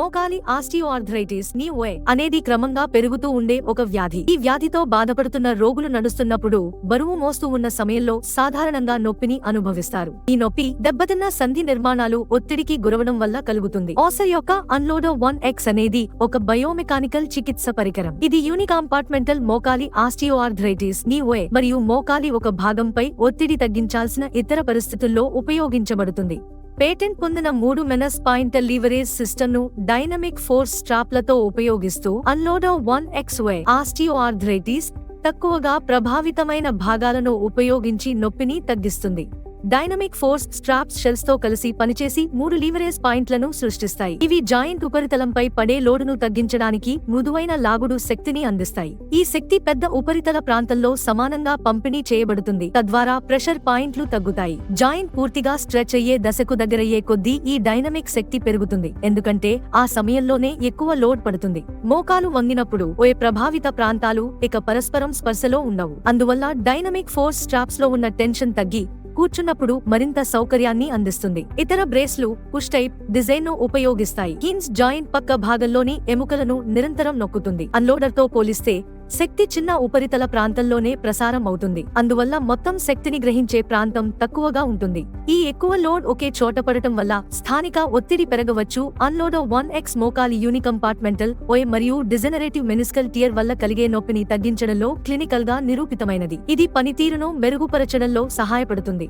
మోకాలి ఆస్టియోఆర్థరైటిస్ నీ OA అనేది క్రమంగా పెరుగుతూ ఉండే ఒక వ్యాధి. ఈ వ్యాధితో బాధపడుతున్న రోగులు నడుస్తున్నప్పుడు, బరువు మోస్తూ ఉన్న సమయంలో సాధారణంగా నొప్పిని అనుభవిస్తారు. ఈ నొప్పి దెబ్బతిన్న సంధి నిర్మాణాలు ఒత్తిడికి గురవడం వల్ల కలుగుతుంది. ఓసర్ యొక్క అన్లోడో 1X అనేది ఒక బయోమెకానికల్ చికిత్స పరికరం. ఇది యూనికాంపార్ట్మెంటల్ మోకాలి ఆస్టియోఆర్థరైటిస్ నీ OA మరియు మోకాలి ఒక భాగంపై ఒత్తిడి తగ్గించాల్సిన ఇతర పరిస్థితుల్లో ఉపయోగించబడుతుంది. పేటెంట్ పొందిన 3 మెనస్ పాయింటల్ లీవరేజ్ సిస్టమ్ను డైనమిక్ ఫోర్స్ స్ట్రాప్లతో ఉపయోగిస్తూ అన్లోడో 1X OA ఆస్టియోఆర్థరైటిస్ తక్కువగా ప్రభావితమైన భాగాలను ఉపయోగించి నొప్పిని తగ్గిస్తుంది. డైనమిక్ ఫోర్స్ స్ట్రాప్స్ షెల్స్ తో కలిసి పనిచేసి 3 లీవరేజ్ పాయింట్లను సృష్టిస్తాయి. ఇవి జాయింట్ ఉపరితలంపై పడే లోడును తగ్గించడానికి మృదువైన లాగుడు శక్తిని అందిస్తాయి. ఈ శక్తి పెద్ద ఉపరితల ప్రాంతంలో సమానంగా పంపిణీ చేయబడుతుంది, తద్వారా ప్రెషర్ పాయింట్లు తగ్గుతాయి. జాయింట్ పూర్తిగా స్ట్రెచ్ అయ్యే దశకు దగ్గరయ్యే కొద్దీ ఈ డైనమిక్ శక్తి పెరుగుతుంది, ఎందుకంటే ఆ సమయంలోనే ఎక్కువ లోడ్ పడుతుంది. మోకాలు వంగినప్పుడు OA ప్రభావిత ప్రాంతాలు ఇక పరస్పరం స్పర్శలో ఉండవు. అందువల్ల డైనమిక్ ఫోర్స్ స్ట్రాప్స్ లో ఉన్న టెన్షన్ తగ్గి కూర్చున్నప్పుడు మరింత సౌకర్యాన్ని అందిస్తుంది. ఇతర బ్రేస్లు పుష్ టైప్ డిజైన్ ను ఉపయోగిస్తాయి. హిన్స్ జాయింట్ పక్క భాగంలోని ఎముకలను నిరంతరం నొక్కుతుంది. అన్లోడర్ తో పోలిస్తే శక్తి చిన్న ఉపరితల ప్రాంతంలోనే ప్రసారం అవుతుంది, అందువల్ల మొత్తం శక్తిని గ్రహించే ప్రాంతం తక్కువగా ఉంటుంది. ఈ ఎక్కువ లోడ్ ఒకే చోట పడటం వల్ల స్థానిక ఒత్తిడి పెరగవచ్చు. అన్లోడో 1X మోకాలి యూనికంపార్ట్మెంటల్ OA మరియు డిజెనరేటివ్ మెనిస్కల్ టియర్ వల్ల కలిగే నొప్పిని తగ్గించడంలో క్లినికల్ గా నిరూపితమైనది. ఇది పనితీరును మెరుగుపరచడంలో సహాయపడుతుంది.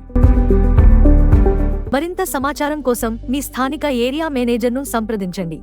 మరింత సమాచారం కోసం మీ స్థానిక ఏరియా మేనేజర్ను సంప్రదించండి.